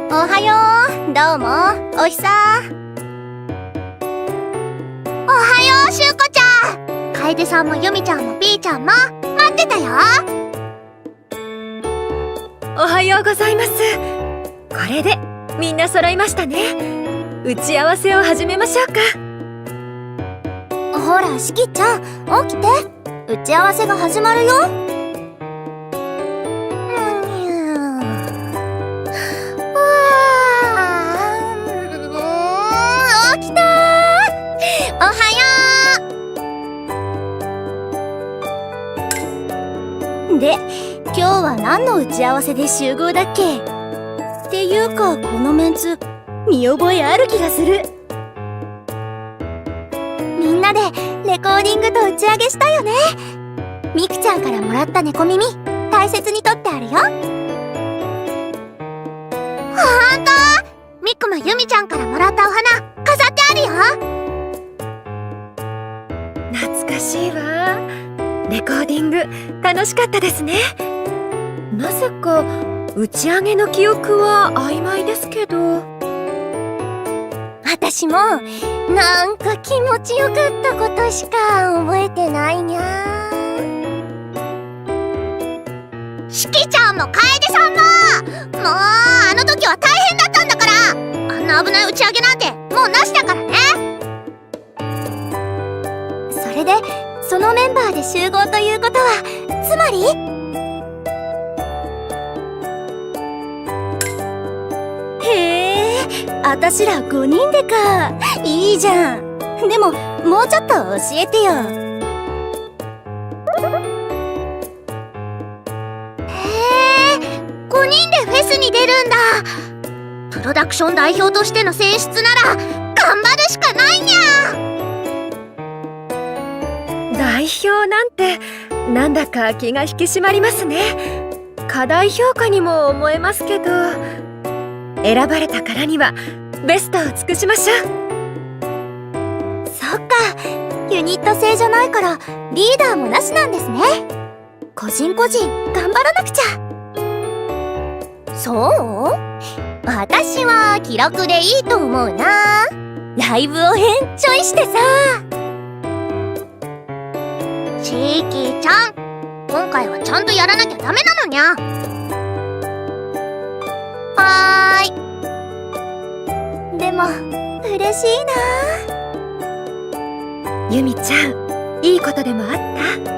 おはよう。どうもおひさ。おはよう、しゅうこちゃん。楓さんもゆみちゃんもピーちゃんも待ってたよ。おはようございます。これでみんな揃いましたね。打ち合わせを始めましょうか。ほら、しきちゃん起きて。打ち合わせが始まるよ。起きたー。おはよう。で、今日は何の打ち合わせで集合だっけ？っていうか、このメンツ見覚えある気がする。みんなでレコーディングと打ち上げしたよね。みくちゃんからもらった猫耳大切に取ってあるよ。ほんと？みくもゆみちゃんからもらったお花飾ってあるよ。懐かしいわ。レコーディング楽しかったですね。なぜか打ち上げの記憶は曖昧ですけど。私もなんか気持ちよかったことしか覚えてないにゃー。しきちゃんも楓さんも、もうあの時は大変だったんだから。あんな危ない打ち上げなんてもうなしだからね。それでそのメンバーで集合ということはつまり、あたしら5人でか。いいじゃん。でももうちょっと教えてよ。へえ、5人でフェスに出るんだ。プロダクション代表としての選出なら頑張るしかないにゃ。代表なんてなんだか気が引き締まりますね。課題評価にも思えますけど、選ばれたからにはベストを尽くしましょう。そっか、ユニット制じゃないからリーダーもなしなんですね。個人頑張らなくちゃ。そう？私は気楽でいいと思うな。ライブを変ちょいしてさ。ちーきーちゃん、今回はちゃんとやらなきゃダメなのにゃ。はーい。でも嬉しいな。ゆみちゃん、いいことでもあった？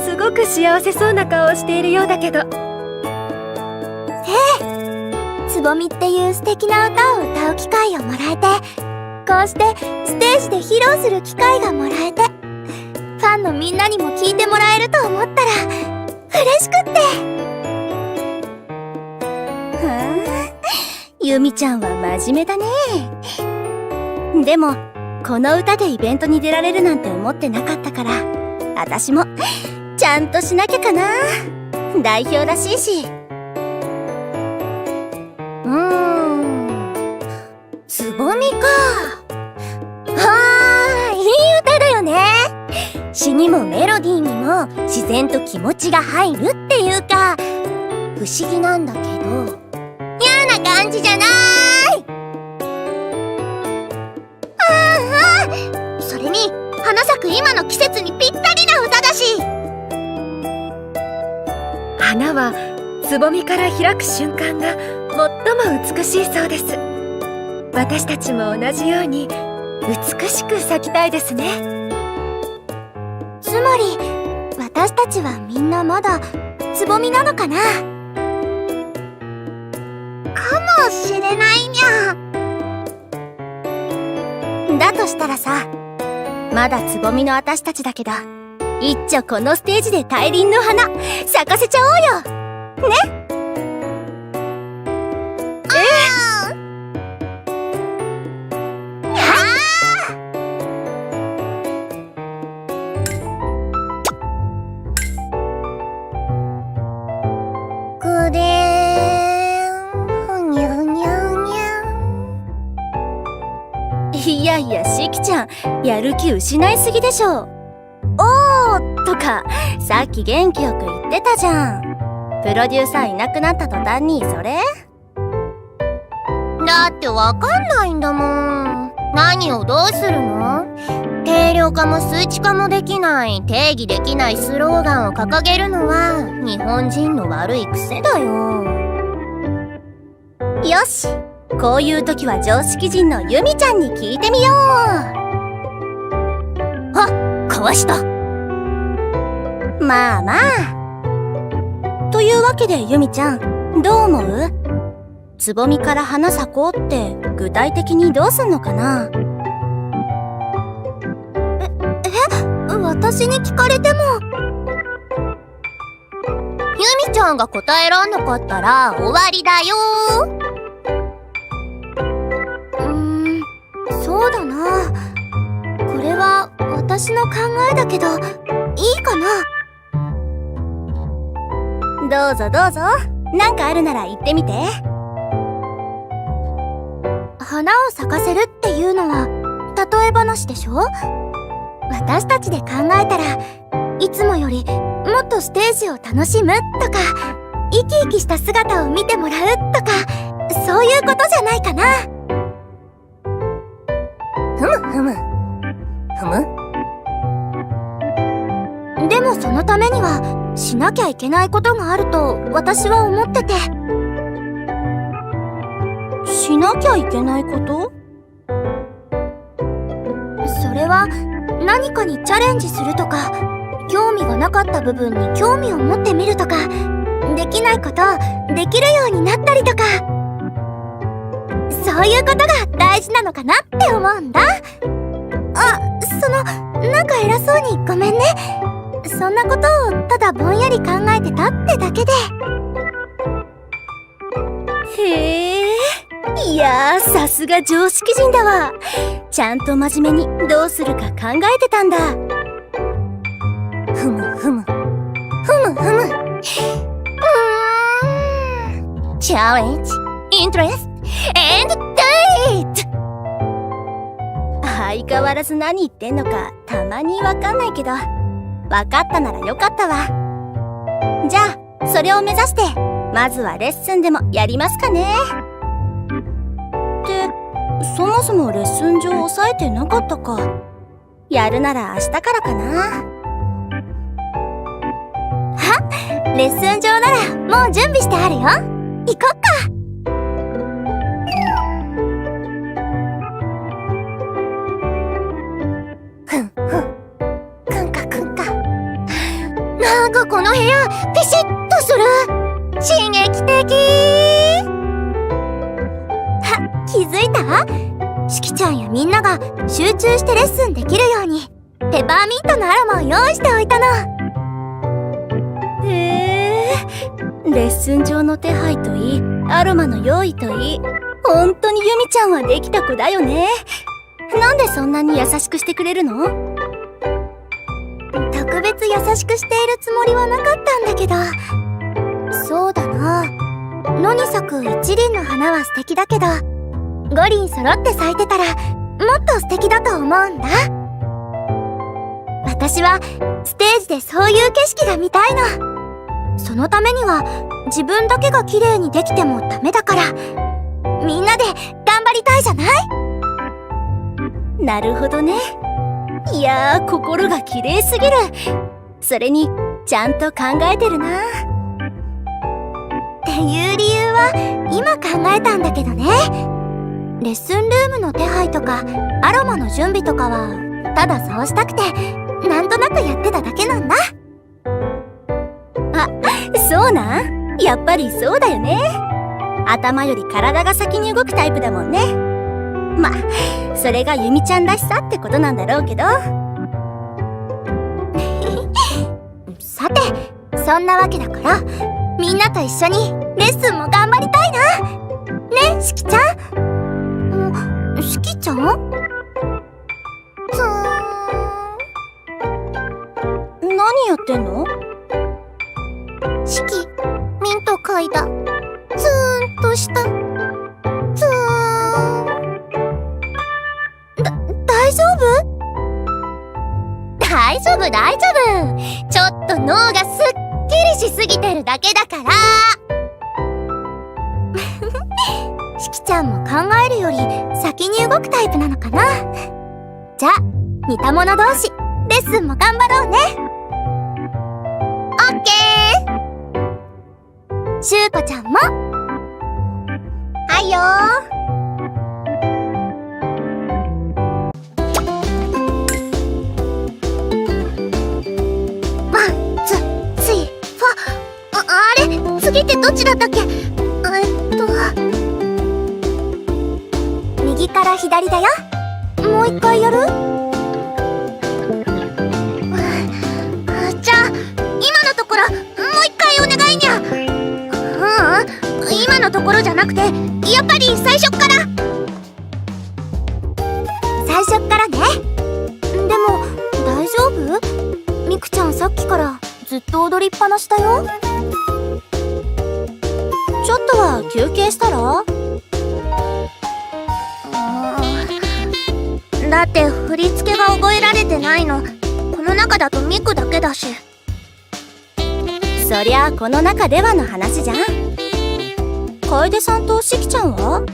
すごく幸せそうな顔をしているようだけど。つぼみっていう素敵な歌を歌う機会をもらえて、こうしてステージで披露する機会がもらえて、ファンのみんなにも聴いてもらえると思ったら嬉しくって。ゆみちゃんは真面目だね。でもこの歌でイベントに出られるなんて思ってなかったから、私もちゃんとしなきゃかな。代表らしいし。つぼみか。いい歌だよね。詩にもメロディーにも自然と気持ちが入るっていうか、不思議なんだけど嫌な感じじゃない。それに花咲く今の季節にぴったりな歌だし。花はつぼみから開く瞬間が最も美しいそうです。私たちも同じように美しく咲きたいですね。つまり私たちはみんなまだつぼみなのかな。かもしれないにゃ。だとしたらさ、まだつぼみの私たちだけど、いっちょこのステージで大輪の花咲かせちゃおうよね。ぐでーん、ふにゃふにゃふにゃ。いやいや、しきちゃんやる気失いすぎでしょ。おーとかさっき元気よく言ってたじゃん。プロデューサーいなくなった途端にそれ？だってわかんないんだもん。何をどうするの？定量化も数値化もできない、定義できないスローガンを掲げるのは日本人の悪い癖だよ。よし、こういう時は常識人のユミちゃんに聞いてみよう。あ、かわした。まあまあ。というわけでユミちゃん、どう思う？つぼみから花咲こうって具体的にどうすんのかな？私に聞かれても。ユミちゃんが答えらんなかったら終わりだよ。そうだな。これは私の考えだけど、いいかな？どうぞどうぞ。なんかあるなら言ってみて。花を咲かせるっていうのは例え話でしょ？私たちで考えたら、いつもよりもっとステージを楽しむとか、生き生きした姿を見てもらうとか、そういうことじゃないかな。ふむふむ。ふむ。でもそのためには、しなきゃいけないことがあると私は思ってて。しなきゃいけないこと？それは、何かにチャレンジするとか、興味がなかった部分に興味を持ってみるとか、できないことをできるようになったりとか、そういうことが大事なのかなって思うんだ。なんか偉そうにごめんね。そんなことをただぼんやり考えてたってだけで。へえ、いやー、さすが常識人だわ。ちゃんと真面目にどうするか考えてたんだ。ふむふむ。ふむふむ。チャレンジ、イントレスト、エンドデート。相変わらず何言ってんのかたまにわかんないけど、わかったならよかったわ。じゃあ、それを目指して、まずはレッスンでもやりますかね。そもそもレッスン上押さえてなかったか。やるなら明日からかな。レッスン上ならもう準備してあるよ。行こっか。ふんふん。くんかくんか。なんかこの部屋ピシッとする。刺激的。気づいた？しきちゃんやみんなが集中してレッスンできるようにペパーミントのアロマを用意しておいたの。へえ、レッスン上の手配といい、アロマの用意といい、本当にユミちゃんはできた子だよね。なんでそんなに優しくしてくれるの？特別優しくしているつもりはなかったんだけど。そうだな。野に咲く一輪の花は素敵だけど、5輪揃って咲いてたらもっと素敵だと思うんだ。私はステージでそういう景色が見たいの。そのためには自分だけが綺麗にできてもダメだから、みんなで頑張りたいじゃない？なるほどね。いやー、心が綺麗すぎる。それにちゃんと考えてるな。っていう理由は今考えたんだけどね。レッスンルームの手配とかアロマの準備とかはただそうしたくてなんとなくやってただけなんだ。あ、そうなん？やっぱりそうだよね。頭より体が先に動くタイプだもんね。ま、それがユミちゃんらしさってことなんだろうけど。さて、そんなわけだからみんなと一緒にレッスンも頑張りたいな。ね、しきちゃん。しきちゃん？何やってんの？しき、ミント嗅いだ。ツーンとした。ツーン。大丈夫？大丈夫、大丈夫。ちょっと脳がすっきりしすぎてるだけだから。しきちゃんも考えるより先に動くタイプなのかな。じゃあ似た者同士レッスンも頑張ろうね。オッケー。しゅうこちゃんもはいよー。ワンツースリーフォー。あれ次ってどっちだったっけ。右から左だよ。もう一回やる？じゃあ今のところもう一回お願いにゃ。今のところじゃなくてやっぱり最初っから。最初っからね。でも大丈夫？みくちゃんさっきからずっと踊りっぱなしだよ。ちょっとは休憩したら？だって振り付けが覚えられてないの。この中だとミクだけだし。そりゃこの中ではの話じゃん。楓さんとしきちゃんは？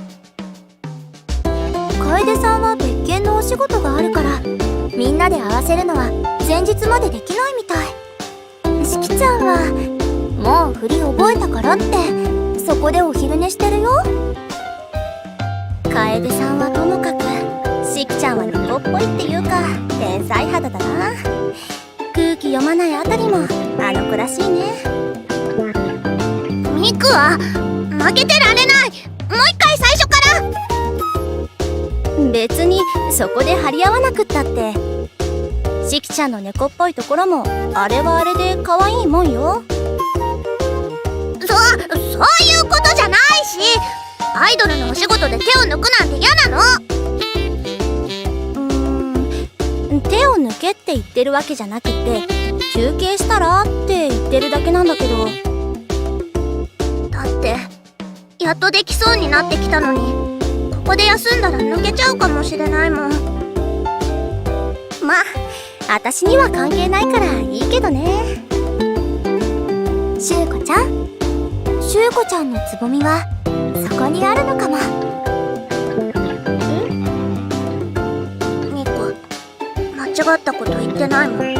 楓さんは別件のお仕事があるからみんなで合わせるのは前日までできないみたい。しきちゃんはもう振り覚えたからってそこでお昼寝してるよ。楓さんはともかくしきちゃんは猫っぽいっていうか天才肌だな。空気読まないあたりもあの子らしいね。ミクは負けてられない。もう一回最初から。別にそこで張り合わなくったってしきちゃんの猫っぽいところもあれはあれで可愛いもんよ。そういうことじゃないし、アイドルのお仕事で手を抜くなんて嫌なの。手を抜けって言ってるわけじゃなくて休憩したらって言ってるだけなんだけど。だってやっとできそうになってきたのにここで休んだら抜けちゃうかもしれないもん。まあ私には関係ないからいいけどね。しゅうこちゃん、しゅうこちゃんのつぼみはそこにあるのかも。間違ったこと言ってないもん。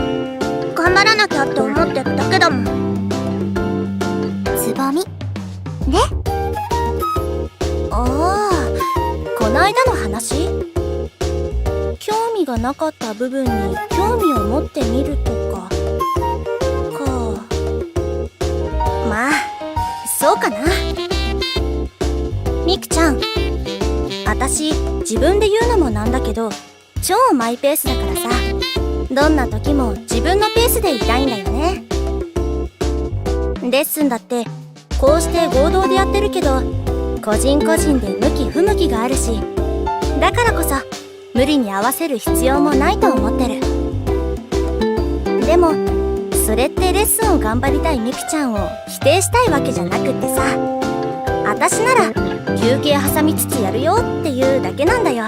頑張らなきゃって思ってるだけだもん。つぼみね。ああ、こないだの話？興味がなかった部分に興味を持ってみるとかまあそうかな。みくちゃん、私自分で言うのもなんだけど超マイペースだからさ、どんな時も自分のペースでいたいんだよね。レッスンだってこうして合同でやってるけど個人個人で向き不向きがあるし、だからこそ無理に合わせる必要もないと思ってる。でもそれってレッスンを頑張りたいみくちゃんを否定したいわけじゃなくってさ、私なら休憩挟みつつやるよっていうだけなんだよ。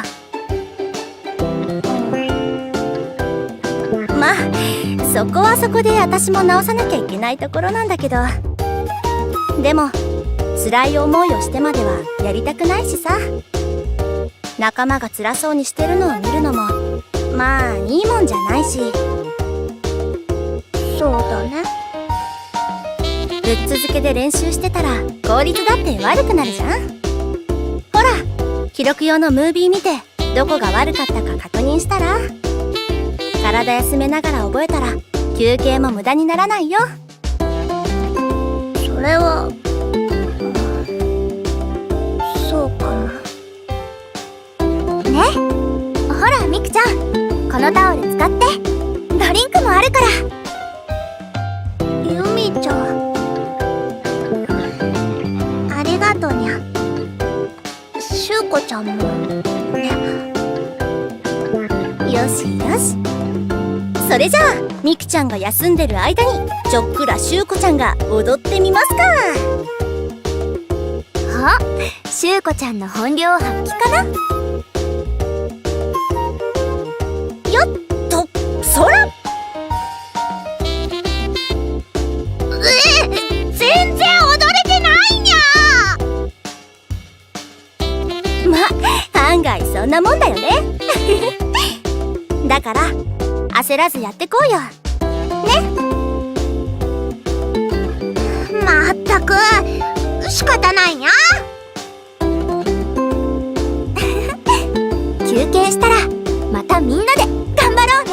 まあそこはそこで私も直さなきゃいけないところなんだけど、でも辛い思いをしてまではやりたくないしさ、仲間が辛そうにしてるのを見るのもまあいいもんじゃないし。そうだね。ぶっ続けで練習してたら効率だって悪くなるじゃん。ほら記録用のムービー見てどこが悪かったか確認したら、体休めながら覚えたら休憩も無駄にならないよ。それはそうかもね。ほらみくちゃん、このタオル使って、ドリンクもあるから。ゆみちゃんありがとにゃ。しゅうこちゃんもね。よしよし、それじゃあみくちゃんが休んでる間にちょっくらしゅうこちゃんが踊ってみますか。あ、しゅうこちゃんの本領発揮かな。よっとそら。全然踊れてないにゃ。ま、から焦らずやってこうよね。まったく仕方ないにゃ。休憩したらまたみんなで頑張ろうね。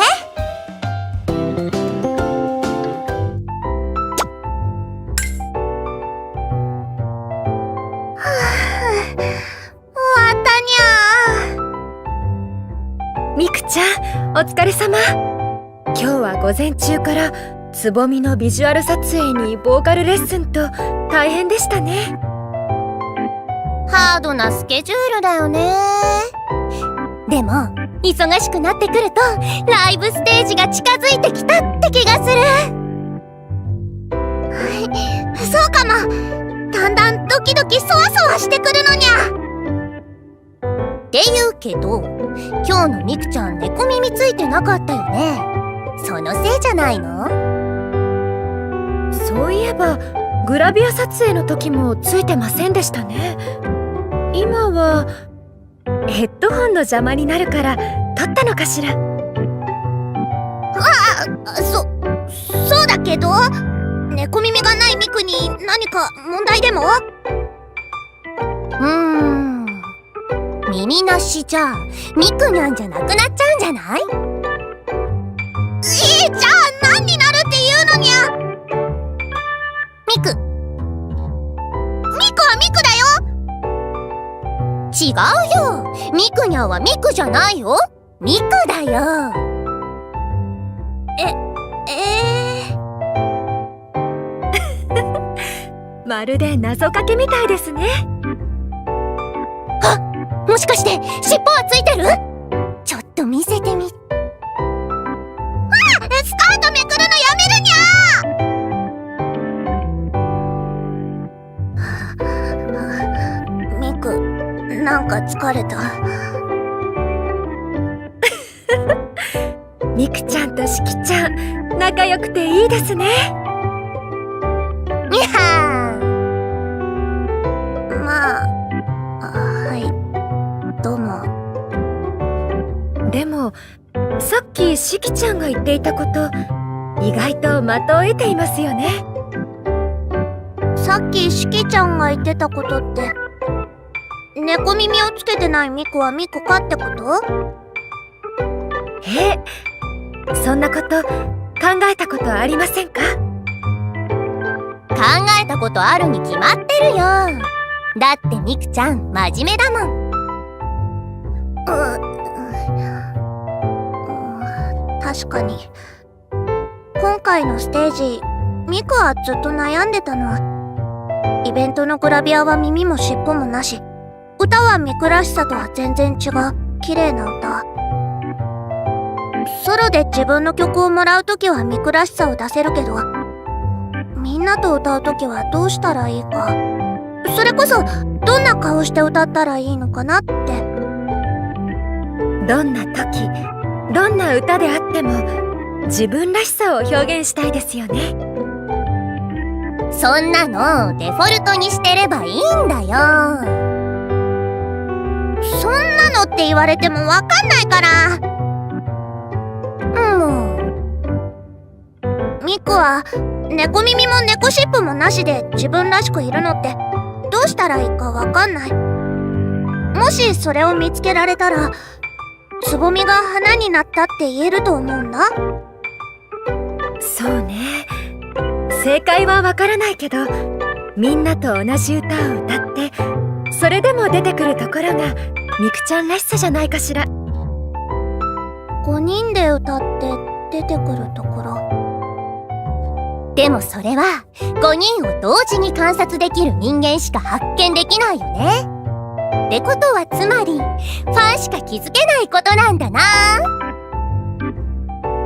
ミクちゃん、お疲れ様。今日は午前中からつぼみのビジュアル撮影にボーカルレッスンと大変でしたね。ハードなスケジュールだよね。でも忙しくなってくるとライブステージが近づいてきたって気がする。そうかも。だんだんドキドキそわそわしてくるのにゃ。って言うけど今日のミクちゃん猫耳ついてなかったよね。そのせいじゃないの？そういえばグラビア撮影の時もついてませんでしたね。今はヘッドホンの邪魔になるから取ったのかしら。そうだけど猫耳がないミクに何か問題でも？耳なしじゃミクニャンじゃなくなっちゃうんじゃない？じゃあ何になるっていうのにゃ。ミクはミクだよ。違うよ。ミクニャンはミクじゃないよ。ミクだよ。まるで謎かけみたいですね。もしかして尻尾はついてる？ちょっと見せてみ。スカートめくるのやめるにゃ。ミク、なんか疲れた。ミクちゃんとシキちゃん仲良くていいですね。にゃー。まあ、はい、どうも。でもさっきシキちゃんが言っていたこと意外と的を得ていますよね。さっきシキちゃんが言ってたことって猫耳をつけてないミクはミクかってこと？そんなこと考えたことありませんか？考えたことあるに決まってるよ。だってミクちゃん真面目だもん。確かに今回のステージミクはずっと悩んでたの。イベントのグラビアは耳も尻尾もなし、歌はミクらしさとは全然違う綺麗な歌。ソロで自分の曲をもらうときはミクらしさを出せるけど、みんなと歌うときはどうしたらいいか、それこそどんな顔して歌ったらいいのかなって。どんな時どんな歌であっても自分らしさを表現したいですよね。そんなのデフォルトにしてればいいんだよ。そんなのって言われてもわかんないから。ミクは猫耳も猫尻尾もなしで自分らしくいるのってどうしたらいいかわかんない。もしそれを見つけられたらつぼみが花になったって言えると思うんだ。そうね、正解はわからないけどみんなと同じ歌を歌ってそれでも出てくるところがミクちゃんらしさじゃないかしら。5人で歌って出てくるところ。でもそれは5人を同時に観察できる人間しか発見できないよね。ってことはつまりファンしか気づけないことなんだな。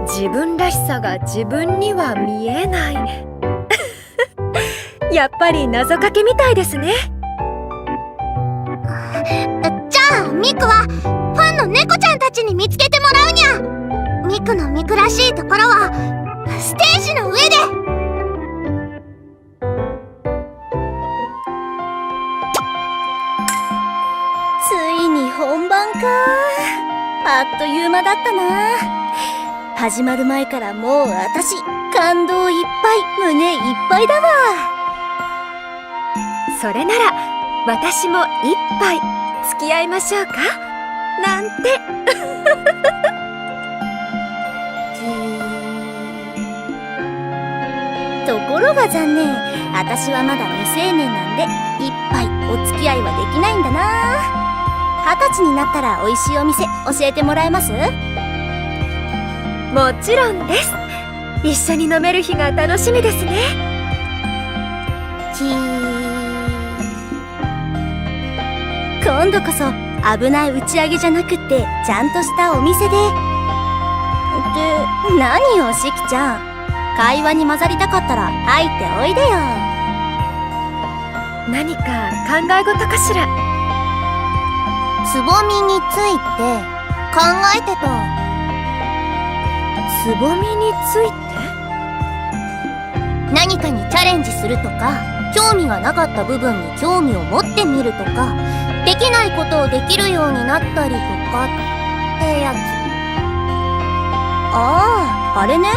自分らしさが自分には見えないやっぱり謎かけみたいですね。じゃあミクはファンの猫ちゃんたちに見つけてもらうにゃ。ミクのミクらしいところはステージの上で。ついに本番か。あっという間だったな。始まる前からもう私感動いっぱい、胸いっぱいだわ。それなら私も一杯付き合いましょうかなんて。ところが残念、私はまだ未成年なんで一杯お付き合いはできないんだな。20歳になったら美味しいお店教えてもらえます？もちろんです。一緒に飲める日が楽しみですね。今度こそ危ない打ち上げじゃなくってちゃんとしたお店で。何よしきちゃん、会話に混ざりたかったら入っておいでよ。何か考え事かしら。つぼみについて考えてた。つぼみについて？何かにチャレンジするとか、興味がなかった部分に興味を持ってみるとか、できないことをできるようになったりとかってやつ。ああ、あれね。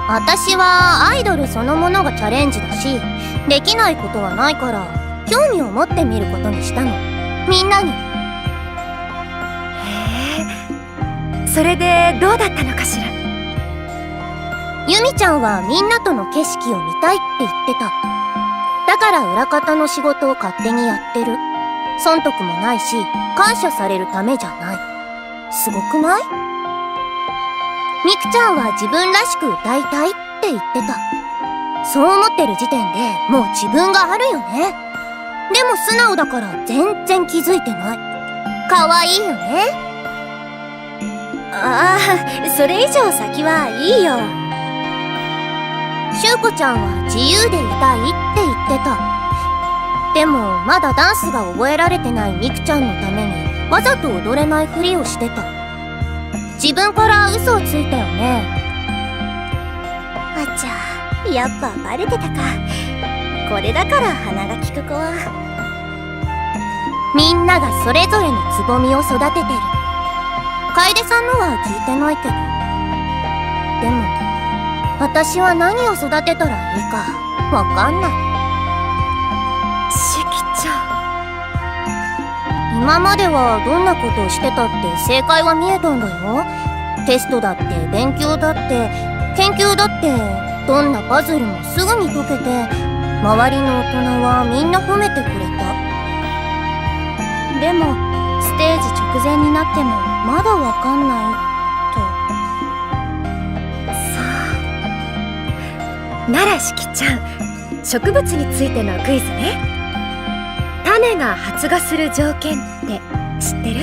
私はアイドルそのものがチャレンジだし、できないことはないから興味を持ってみることにしたの。みんなに。へえ、それでどうだったのかしら。ユミちゃんはみんなとの景色を見たいって言ってた。だから裏方の仕事を勝手にやってる。損得もないし、感謝されるためじゃない。すごくない？ミクちゃんは自分らしく歌いたいって言ってた。そう思ってる時点でもう自分があるよね。でも素直だから全然気づいてない。可愛いよね。ああ、それ以上先はいいよ。しゅうこちゃんは自由でいたいって言ってた。でもまだダンスが覚えられてないミクちゃんのためにわざと踊れないふりをしてた。自分から嘘をついたよね。あちゃ、やっぱバレてたか。これだから鼻が利く子は。みんながそれぞれのつぼみを育ててる。楓さんのは聞いてないけど。でも私は何を育てたらいいかわかんない。しきちゃん、今まではどんなことをしてたって正解は見えたんだよ。テストだって勉強だって研究だって、どんなパズルもすぐに解けて、周りの大人はみんな褒めてくれた。でもステージ直前になってもまだわかんないと。ならしきちゃん、植物についてのクイズね。種が発芽する条件って知ってる？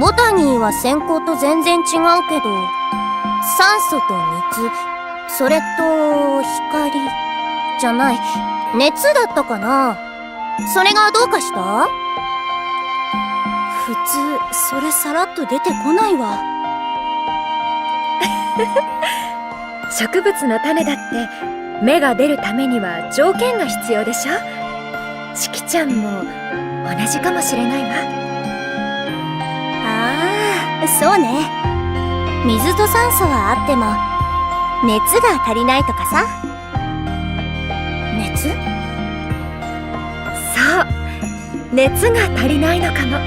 ボタニーは先行と全然違うけど、酸素と水、それと光じゃない、熱だったかな。それがどうかした？普通それさらっと出てこないわ。植物の種だって芽が出るためには条件が必要でしょ。しきちゃんも同じかもしれないわ。ああ、そうね。水と酸素はあっても熱が足りないとかさ。熱？そう、熱が足りないのかも。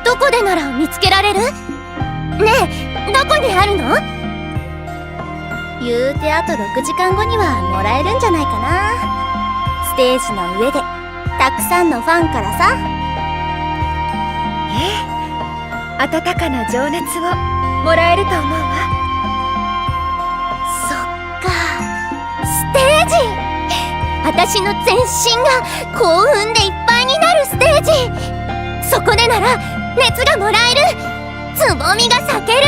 どこでなら見つけられる？ねえ、どこにあるの？言うてあと6時間後にはもらえるんじゃないかな。ステージの上でたくさんのファンからさ。温かな情熱をもらえると思うわ。そっか、ステージ。私の全身が興奮でいっぱいになるステージ。そこでなら熱がもらえる。つぼみが咲ける。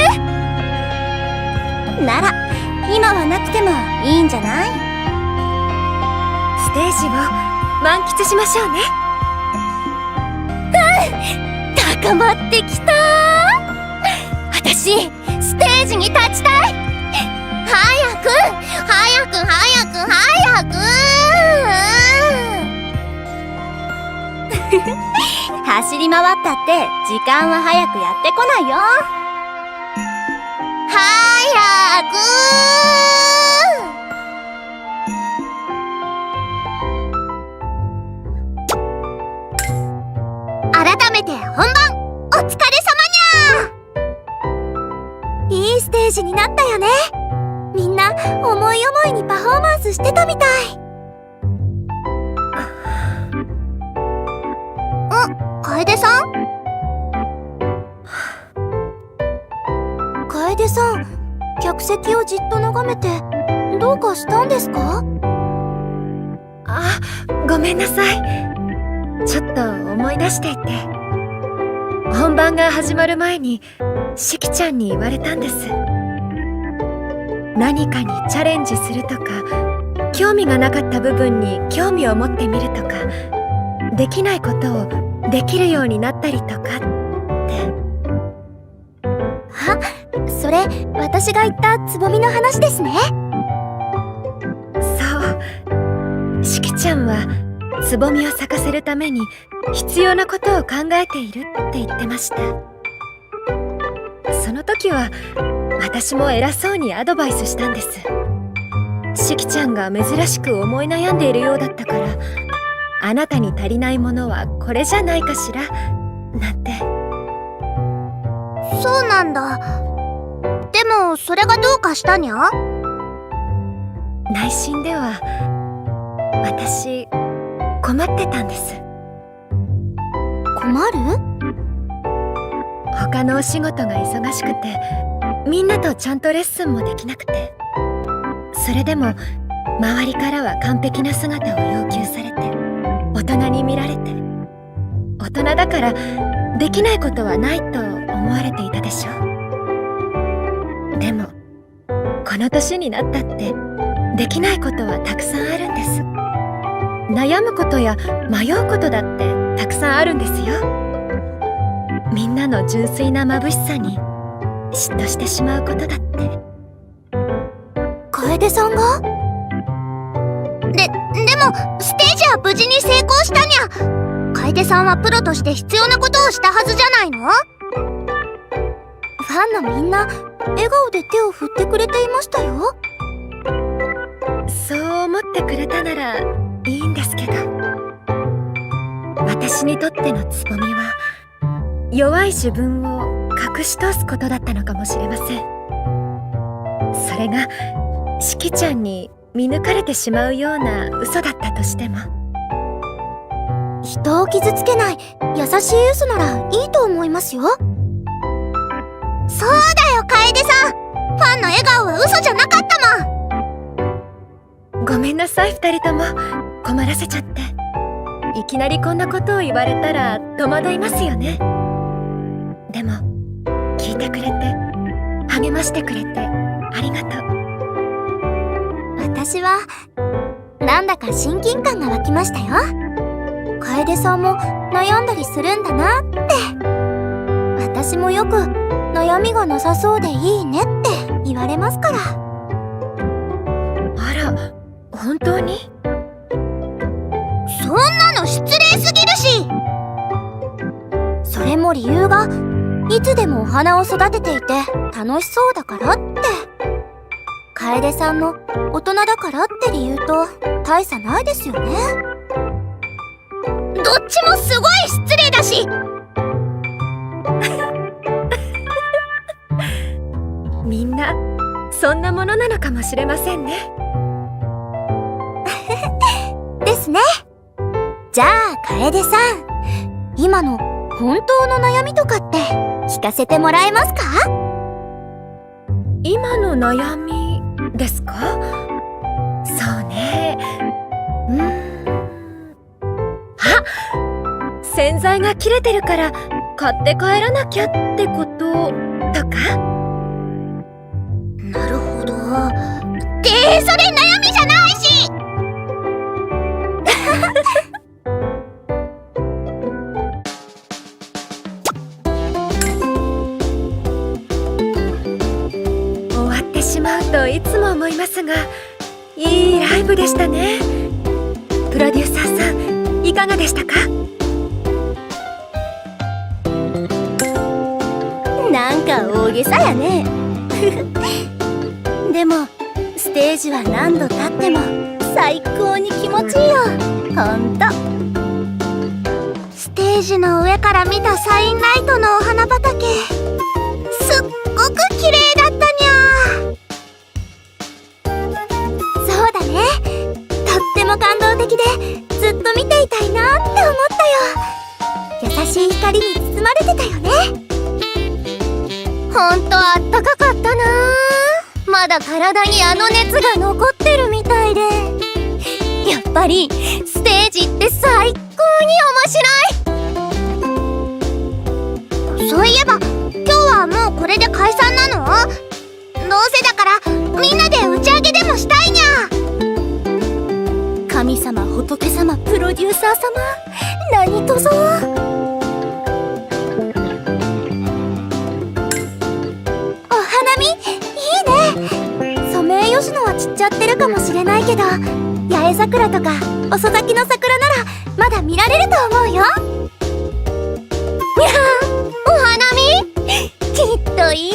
なら今はなくてもいいんじゃない？ステージを満喫しましょうね。高まってきた。私ステージに立ちたい。早く早く早く早く。走り回ったって時間は早くやってこないよ。早く改めて本番お疲れ様にゃー。いいステージになったよね。みんな思い思いにパフォーマンスしてたみたい。楓さん？楓さん、客席をじっと眺めてどうかしたんですか？あ、ごめんなさい。ちょっと思い出していて。本番が始まる前にしきちゃんに言われたんです。何かにチャレンジするとか、興味がなかった部分に興味を持ってみるとか、できないことをできるようになったりとかって。あ、それ私が言ったつぼみの話ですね。そう、しきちゃんはつぼみを咲かせるために必要なことを考えているって言ってました。その時は私も偉そうにアドバイスしたんです。しきちゃんが珍しく思い悩んでいるようだったから、あなたに足りないものはこれじゃないかしらなんて。そうなんだ。でもそれがどうかしたにゃ？内心では私困ってたんです。困る？他のお仕事が忙しくて、みんなとちゃんとレッスンもできなくて、それでも周りからは完璧な姿を要求されて、大人に見られて、大人だからできないことはないと思われていたでしょ。でもこの年になったってできないことはたくさんあるんです。悩むことや迷うことだってたくさんあるんですよ。みんなの純粋な眩しさに嫉妬してしまうことだって。楓さんが？でもステージは無事に成功したにゃ。楓さんはプロとして必要なことをしたはずじゃないの？ファンのみんな笑顔で手を振ってくれていましたよ。そう思ってくれたならいいんですけど、私にとってのつぼみは弱い自分を隠し通すことだったのかもしれません。それがしきちゃんに見抜かれてしまうような嘘だったとしても。人を傷つけない優しい嘘ならいいと思いますよ。そうだよ楓さん、ファンの笑顔は嘘じゃなかったもん。ごめんなさい、二人とも困らせちゃって。いきなりこんなことを言われたら戸惑いますよね。でも聞いてくれて励ましてくれてありがとう。私はなんだか親近感が湧きましたよ。楓さんも悩んだりするんだなって。私もよく悩みがなさそうでいいねって言われますから。あら、本当に？そんなの失礼すぎるし。それも理由がいつでもお花を育てていて楽しそうだからって。楓さんの大人だからって理由と大差ないですよね。どっちもすごい失礼だし。みんなそんなものなのかもしれませんね。ですね。じゃあ楓さん、今の本当の悩みとかって聞かせてもらえますか？今の悩みですか？そうね。あ、洗剤が切れてるから買って帰らなきゃってこととか？なるほど。ってそれ悩みじゃないし。終わってしまうといつも思いますが、いいライブでしたね。プロデューサーさん、いかがでしたか？か大げさやね。でもステージは何度経っても最高に気持ちいいよ。ほんと。ステージの上から見たサインライトのお花畑、すっごく綺麗だったにゃ。そうだね、とっても感動的でずっと見ていたいなって思ったよ。優しい光に包まれてたよね。ほんとあったかかったな。まだ体にあの熱が残ってるみたいで。やっぱりステージって最高に面白い。そういえば今日はもうこれで解散なの？どうせだからみんなで打ち上げでもしたいにゃ。神様、仏様、プロデューサー様、何とぞ。お花見いいね。ソメイヨシノは散っちゃってるかもしれないけど、八重桜とか遅咲きの桜ならまだ見られると思うよ。にゃお花見きっといい匂い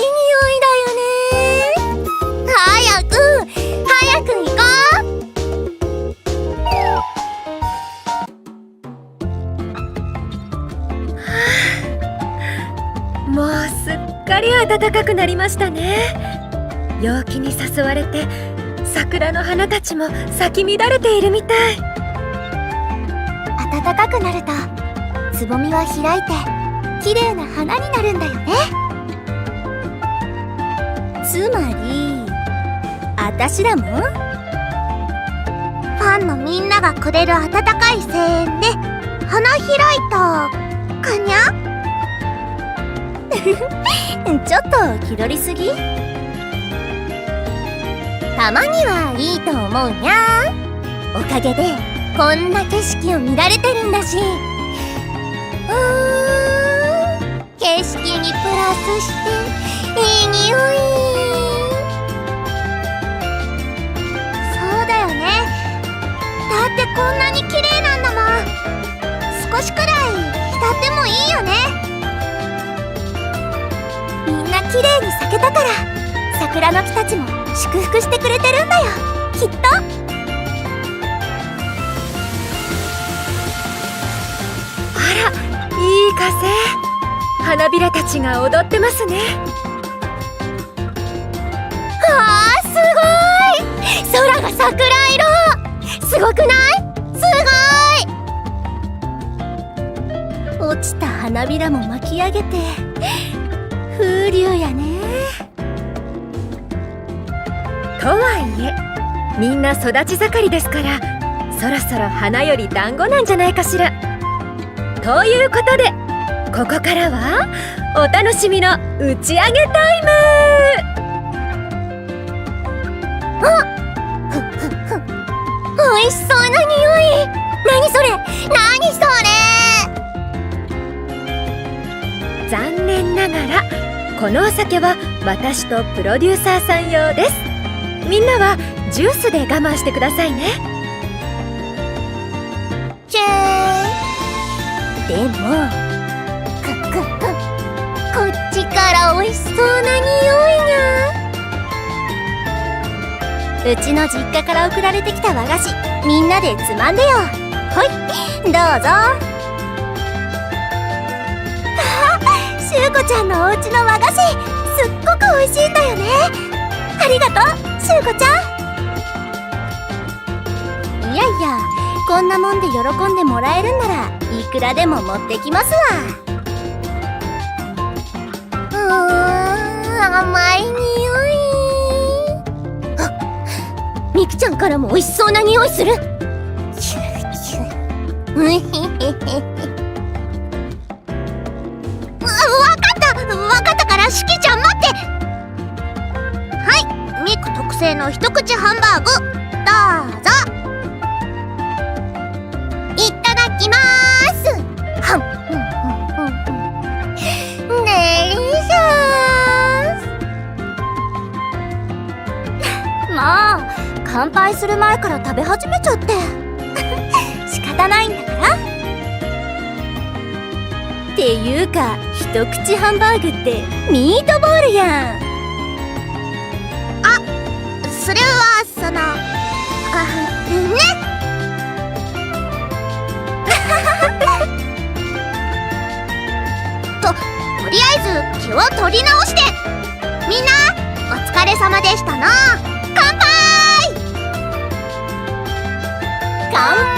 だよね。早く行こう。もうすっかり暖かくなりましたね。陽気に誘われて桜の花たちも咲き乱れているみたい。暖かくなるとつぼみは開いて綺麗な花になるんだよね。つまりあたしらもファンのみんながくれる温かい声援で花開いたかにゃ。ちょっと気取りすぎ？たまにはいいと思うにゃ。おかげでこんな景色を見られてるんだし。景色にプラスしていい匂い。そうだよね。だってこんなに綺麗なんだもん。少しくらい浸ってもいいよね。みんな綺麗に咲けたから桜の木たちも祝福してくれてるんだよ、きっと。あら、いい風。花びらたちが踊ってますね。すごい！空が桜色！すごくない？すごい！落ちた花びらも巻き上げて風流やね。とはいえみんな育ち盛りですから、そろそろ花より団子なんじゃないかしら。ということでここからはお楽しみの打ち上げタイム。美味しそうな匂い。何それ？何それ？残念ながらこのお酒は私とプロデューサーさん用です。みんなはジュースで我慢してくださいね。チェー。でもこっちから美味しそうな匂いが。うちの実家から送られてきた和菓子、みんなでつまんでよ。ほい、どうぞ。しゅうこちゃんのお家の和菓子、すっごく美味しいんだよね。ありがとう、しゅうこちゃん。いやいや、こんなもんで喜んでもらえるんならいくらでも持ってきますわ。甘い匂い。あ、みくちゃんからも美味しそうな匂いする。わかったからしきちゃん待って。はい、ミク特製の一口ハンバーグどうぞ。いただきまーす。はん。デリシャス。もう乾杯する前から食べ始めちゃって仕方ないんだから。ていうか一口ハンバーグってミートボールやん。それはねとりあえず気を取り直して、みんなお疲れ様でしたな。乾杯。乾杯。